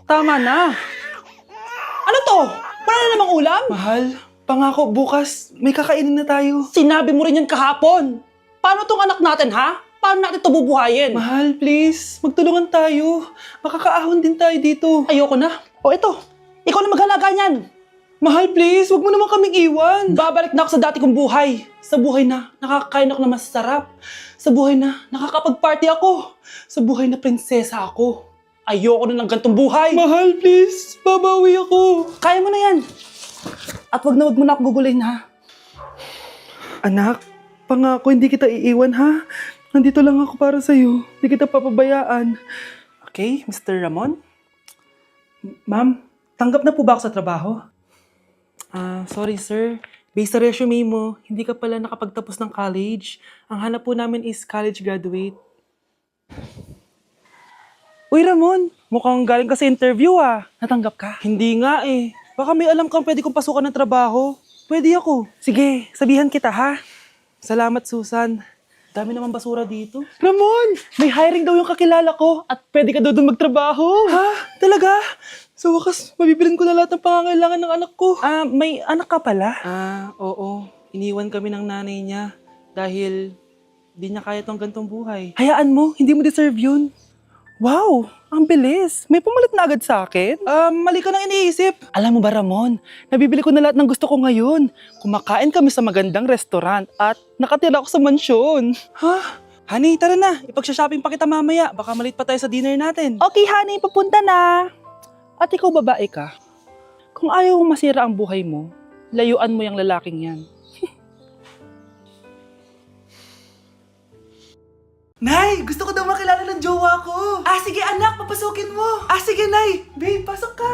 tama na. Ano to? Wala na namang ulam? Mahal, pangako bukas may kakainin na tayo. Sinabi mo rin yan kahapon. Paano tong anak natin, ha? Paano natin ito bubuhayin? Mahal, please, magtulungan tayo. Makakaahon din tayo dito. Ayoko na. O ito, ikaw na maghalaga niyan. Mahal, please, wag mo naman kaming iwan. Babalik na ako sa dati kong buhay. Sa buhay na nakakakain ako na masarap. Sa buhay na nakakapag-party ako. Sa buhay na prinsesa ako. Ayoko na ng gantong buhay. Mahal, please, babawi ako. Kaya mo na yan. At wag na ako gugulin, ha? Anak, pangako hindi kita iiwan, ha? Nandito lang ako para sa'yo. Hindi kita papabayaan. Okay, Mr. Ramon? Ma'am, tanggap na po ba ako sa trabaho? Sorry sir. Based sa resume mo, hindi ka pala nakapagtapos ng college. Ang hanap po namin is college graduate. Uy, Ramon, mukhang galing ka sa interview, Natanggap ka? Hindi nga eh. Baka may alam kang pwede kong pasukan ng trabaho. Pwede ako. Sige, sabihan kita, ha? Salamat, Susan. Dami naman basura dito. Ramon, may hiring daw yung kakilala ko at pwede ka daw doon magtrabaho. Ha? Talaga? Sa wakas, mabibilin ko na lahat ng pangangailangan ng anak ko. May anak ka pala? Oo. Iniwan kami ng nanay niya dahil di niya kaya tong gantong buhay. Hayaan mo, hindi mo deserve yun. Wow! Ang bilis! May pumalit na agad sa akin? Mali ka nang iniisip. Alam mo ba, Ramon, nabibili ko na lahat ng gusto ko ngayon. Kumakain kami sa magandang restaurant at nakatira ako sa mansyon. Ha? Honey, tara na. Ipag-shopping pa kita mamaya. Baka malit pa tayo sa dinner natin. Okay, honey, papunta na. At ikaw, babae ka. Kung ayaw mong masira ang buhay mo, layuan mo yung lalaking yan. Nay, gusto ko daw makilala ng jowa ko. Sige anak, papasukin mo. Sige Nay. Babe, pasok ka.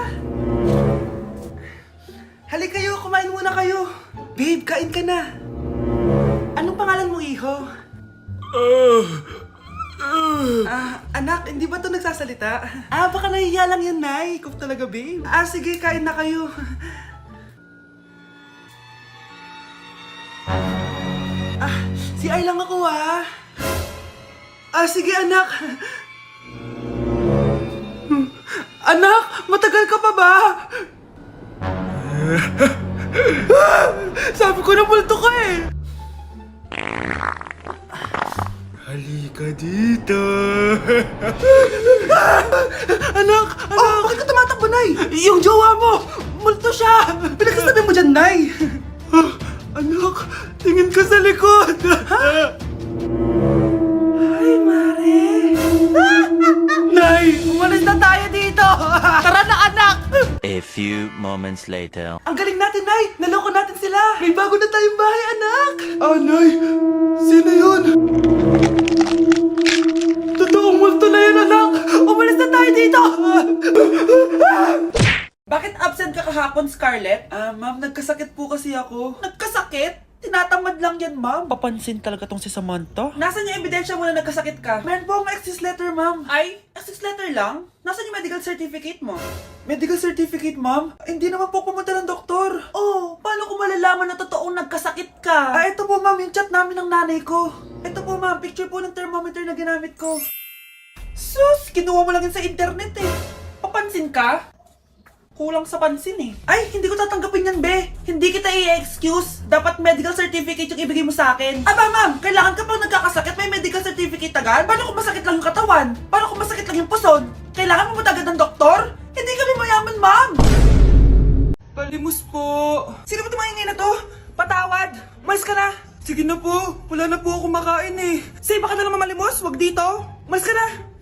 Halika kayo, kumain muna kayo. Babe, kain ka na. Anong pangalan mo, iho? Anak, hindi ba ito nagsasalita? Baka nahihiya lang yan, Nay. Ikaw talaga, babe. Sige, kain na kayo. Si Ay lang ako, sige, anak. Anak, matagal ka pa ba? Sabi ko na multo ka eh. Halika dito. Anak! Bakit ka tumatakbo, Nay? Yung jowa mo! Multo siya! Pinagsasabi mo dyan, Nay! Anak, tingin ka sa likod. Ay, Mare! Nay! Umalis na tayo dito! Tara na, anak! A few moments later. Ang galing natin, Nay! Naloko natin sila! May bago na tayong bahay, anak! Nay! Sino yun? Totoong multo na yun, anak! Umalis na tayo dito! Bakit absent ka kahapon, Scarlett? Ma'am, nagkasakit po kasi ako. Nagkasakit? Tinatamad lang yan, ma'am. Papansin talaga tong si Samantha. Nasaan yung ebidensya mo na nagkasakit ka? Meron po akong excuse letter, ma'am. Ay, excuse letter lang? Nasaan yung medical certificate mo? Medical certificate, ma'am? Hindi naman po pumunta ng doktor. Oh, paano ko malalaman na totoong nagkasakit ka? Ito po, ma'am, yung chat namin ng nanay ko. Ito po, ma'am, picture po ng thermometer na ginamit ko. Sus, kinuha mo lang yun sa internet eh. Papansin ka? Kulang sa pansin eh. Ay, hindi ko tatanggapin yan, be. Hindi kita i-excuse. Dapat medical certificate yung ibigay mo sa akin. Ma'am, kailangan ka pang nagkakasakit, may medical certificate agad? Paano kung masakit lang yung katawan? Paano kung masakit lang yung puson? Kailangan mo agad ng doktor? Hindi kami mayaman, ma'am. Palimos po. Sino ba tumahingay na to? Patawad. Malis ka na. Sige na po. Wala na po ako makain eh. Say, baka na naman malimos. Wag dito. Malis ka na.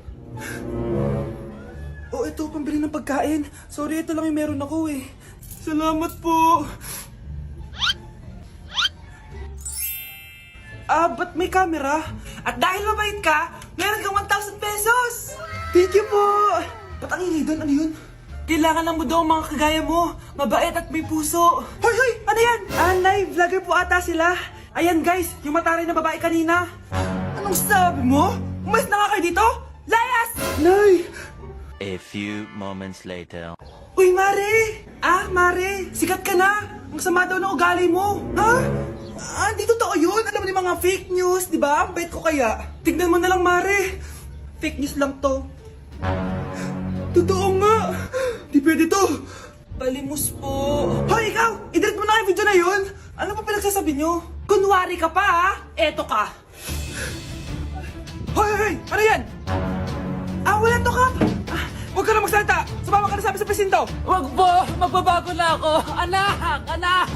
Ito, pambili ng pagkain. Sorry, ito lang yung meron ako eh. Salamat po. Ba't may camera? At dahil mabait ka, meron kang 1,000 pesos! Thank you po. Ba't ang ingay doon? Ano yun? Kailangan lang mo daw ang mga kagaya mo. Mabait at may puso. Hoy! Ano yan? Nay, vlogger po ata sila. Ayan guys, yung mataray na babae kanina. Anong sabi mo? Umalis na nga kayo dito? Layas! Nay! A few moments later. Uy, Mare! Mare, sikat ka na! Ang sama daw ng ugali mo! Di totoo yun! Alam mo yung mga fake news, di ba? Ang bait ko kaya. Tignan mo na lang, Mare! Fake news lang to. Totoo nga. pwede to. Palimos po. Hoy, ikaw! I-delete mo na yung video na yun! Ano pa pinagsasabi nyo? Kunwari ka pa, ha? Eto ka. Hoy! Ano yan? Wala to, Kap! Huwag ka na magsalita! Sumama ka na sa presinto! Wag po! Magbabago na ako! Anak! Anak!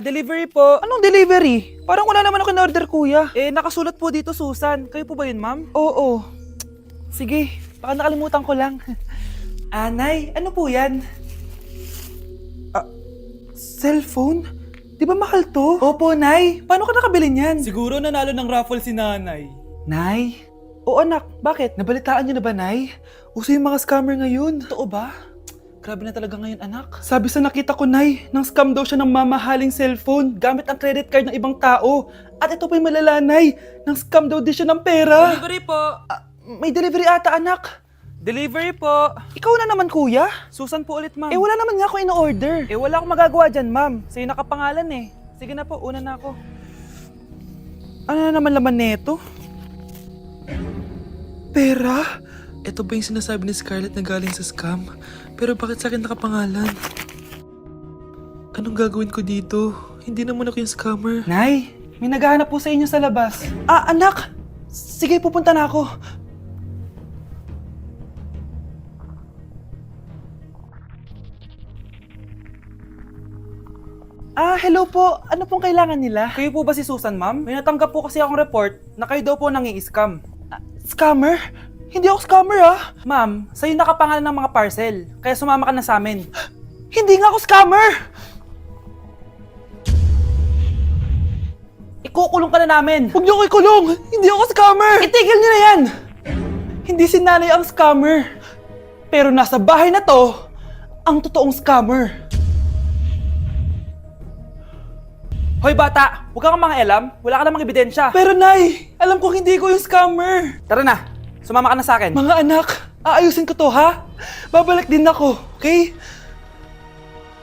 Delivery po. Anong delivery? Parang wala naman ako in-order, kuya. Nakasulat po dito, Susan. Kayo po ba yun, ma'am? Oo. Sige, baka nakalimutan ko lang. Nay, ano po yan? Cellphone? Di ba mahal to? Opo, Nay. Paano ka nakabili niyan? Siguro nanalo ng raffle si nanay. Nay? Oo, anak. Bakit? Nabalitaan niyo na ba, Nay? Uso yung mga scammer ngayon. Totoo ba? Grabe na talaga ngayon, anak. Sabi sa nakita ko, Nay, nang scam daw siya ng mamahaling cellphone gamit ang credit card ng ibang tao. At ito pa yung malala, Nay. Nang scam daw din siya ng pera. Delivery po! May delivery ata, anak. Delivery po! Ikaw na naman, kuya. Susan po ulit, ma'am. Wala naman nga ako in-order. Wala akong magagawa dyan, ma'am. Sa'yo nakapangalan eh. Sige na po, una na ako. Ano na naman laman neto? Pera? Ito ba yung sinasabi ni Scarlett na galing sa scam? Pero bakit sa akin nakapangalan? Anong gagawin ko dito? Hindi naman ako yung scammer. Nay, may naghahanap po sa inyo sa labas. Anak! Sige, pupunta na ako. Hello po. Ano pong kailangan nila? Kayo po ba si Susan, ma'am? May natanggap po kasi akong report na kayo daw po nangi-scam. Scammer? Hindi ako scammer, Ma'am, sa'yo nakapangalan ng mga parcel. Kaya sumama ka na sa amin. Hindi nga ako scammer! Ikukulong ka na namin. Huwag niyo ko ikulong! Hindi ako scammer! Itigil niyo na yan! Hindi si nanay ang scammer. Pero nasa bahay na to, ang totoong scammer. Hoy bata, huwag kang mangialam. Wala ka namang ebidensya. Pero nay, alam ko hindi ko yung scammer. Tara na, sumama ka na sa akin. Mga anak, aayusin ko to, ha? Babalik din ako, okay?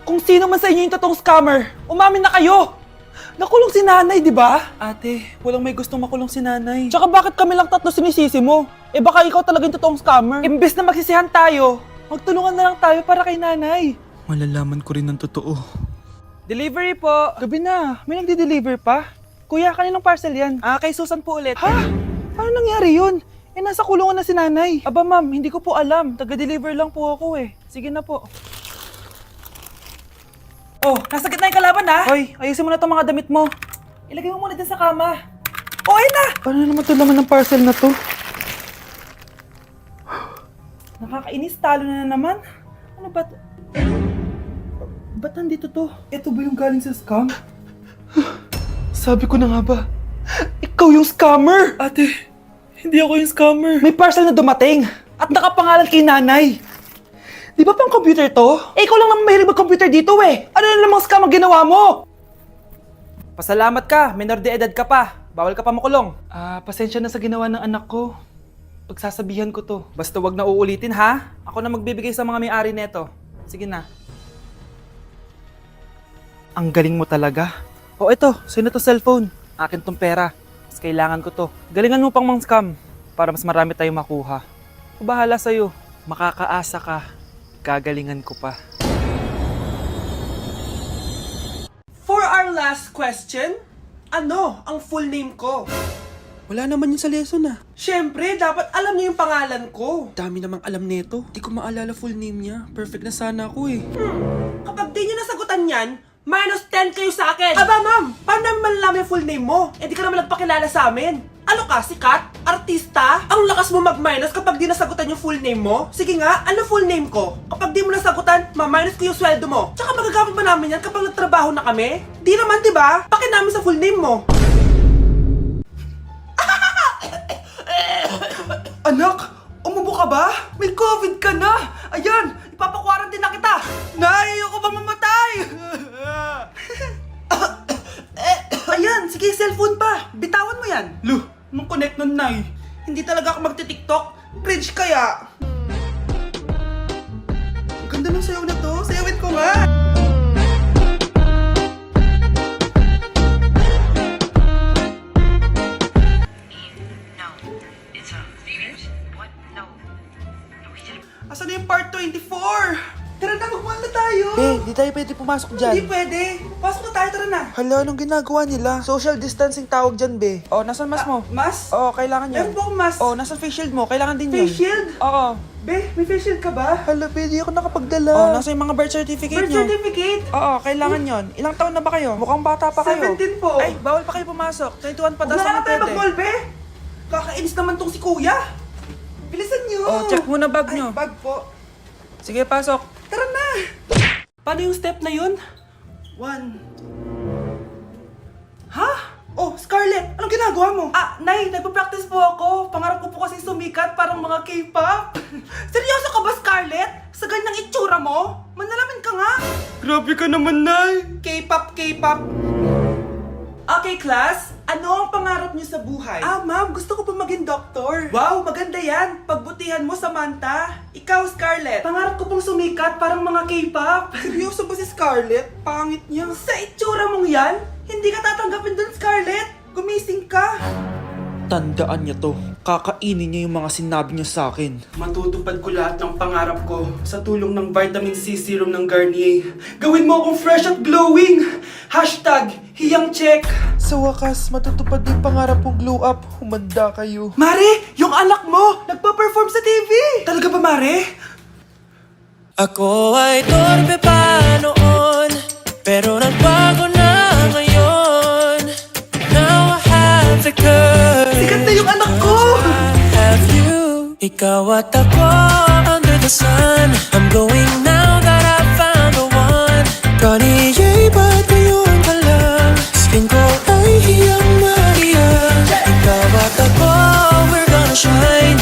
Kung sino man sa inyo yung totoong scammer, umamin na kayo! Nakulong si nanay, di ba? Ate, walang may gustong makulong si nanay. Tsaka bakit kami lang tatlo sinisisi mo? Baka ikaw talaga yung totoong scammer. Imbes na magsisihan tayo, magtulungan na lang tayo para kay nanay. Malalaman ko rin ng totoo. Delivery po. Gabi na, may nagde-deliver pa? Kuya, kaninong parcel yan? Kay Susan po ulit. Ha? Paano nangyari yun? Nasa kulungan na si nanay. Aba ma'am, hindi ko po alam. Taga-deliver lang po ako eh. Sige na po. Oh, nasa gitna yung kalaban, ha? Hoy, ayusin mo na itong mga damit mo. Ilagay mo muna dyan sa kama. Ayun na! Paano naman ito laman ng parcel na to? Nakakainis, talo na naman. Ano ba Ba't nandito to? Ito ba yung galing sa scam? Sabi ko na nga ba? Ikaw yung scammer! Ate, hindi ako yung scammer. May parcel na dumating at nakapangalan kay nanay. Di ba pang computer to? Ikaw lang naman mahilig mag-computer dito eh. Ano na namang scam ang ginawa mo? Pasalamat ka, minor de edad ka pa. Bawal ka pa makulong. Pasensya na sa ginawa ng anak ko. Pagsasabihan ko to. Basta wag na uulitin ha. Ako na magbibigay sa mga may-ari neto. Sige na. Ang galing mo talaga. Ito, sino to cellphone? Akin tong pera. Mas kailangan ko to. Galingan mo pang mang scam para mas marami tayong makuha. O bahala sa'yo. Makakaasa ka. Gagalingan ko pa. For our last question, ano ang full name ko? Wala naman yun sa lesson Siyempre, dapat alam niyo yung pangalan ko. Dami namang alam nito. Di ko maalala full name niya. Perfect na sana ako eh. Kapag di niyo nasagutan yan, minus 10 kayo sa akin. Aba ma'am, paano namin malalaman yung full name mo? Di ka naman nagpakilala sa amin. Ano ka, sikat? Artista? Ang lakas mo mag-minus kapag di nasagutan yung full name mo? Sige nga, ano full name ko? Kapag di mo nasagutan, ma-minus ko yung sweldo mo. Tsaka magagamit ba namin yan kapag nagtrabaho na kami? Di naman, diba? Pakin namin sa full name mo. Anak, umubo ka ba? May COVID ka na! Ayan, ipapakwarantin na kita! Nay, ayoko ba mamatay? Ayan, sige, cellphone pa. Bitawan mo yan. Lu, nung connect nun, Nay. Hindi talaga ako magti-tiktok. Bridge kaya. Ang ganda ng sayaw na to. Sayawin ko nga! No, it's a What? No. Asan na yung part 24? Tara na, magmahal na tayo! di tayo pwede pumasok Hindi pwede. Pasok na tayo, tara na. Hala, anong ginagawa nila? Social distancing tawag dyan, be. Oh, nasan mas mo? Mas? Oo, kailangan Meron yan. po akong mas. Oh, nasan face shield mo? Kailangan din yun. Face shield? Oo. Be, may face shield ka ba? Hala, be, di ako nakapagdala. Oh, nasa yung mga birth certificate Birth nyo. certificate? Oo, kailangan yon. Ilang taon na ba kayo? Mukhang bata pa kayo. 17 po. Ay, bawal pa kayo pumasok. 21 pa daw Huwag sa na tayo pwede. mag-mall, be. Kakainis naman tong si kuya. Bilisan nyo. Oh, check muna bag Ay, nyo. bag po. Sige, pasok. Tara na. Paano yung step na yun? 1. Ha? Oh, Scarlett, anong ginagawa mo? Ah, Nay, nagpa-practice po ako. Pangarap ko po kasi sumikat parang mga K-pop. Seryoso ka ba, Scarlett? Sa ganyang itsura mo? Manalamin ka nga. Grabe ka naman, Nay. K-pop, K-pop. Okay, class. Ano ang pangarap niyo sa buhay? Ah, ma'am, gusto ko pa maging doktor. Wow, maganda yan. Pagbutihan mo, Samantha. Ikaw, Scarlett. Pangarap ko pong sumikat parang mga K-pop. Seryoso ba si Scarlett? Pangit niya. Sa itsura mong yan, hindi ka tatanggapin dun, Scarlett. Gumising ka. Tandaan niya to. Kakainin niya yung mga sinabi niya sa akin. Matutupad ko lahat ng pangarap ko sa tulong ng vitamin C serum ng Garnier. Gawin mo akong fresh at glowing! Hashtag, hiyang check! Sa wakas, matutupad yung pangarap kong glow up. Humanda kayo. Mare, yung anak mo, nagpa-perform sa TV! Talaga ba, Mare? Ako ay torpe pa noon, pero nagbago na ngayon. Now I have the courage. Sikat na yung anak ko! I have you. Ikaw at ako under the sun. I'm glowing now that I found the one. Garnier, ba't ngayon pa lang? Skin ko ay hiyang Maria. Ikaw at ako, we're gonna shine.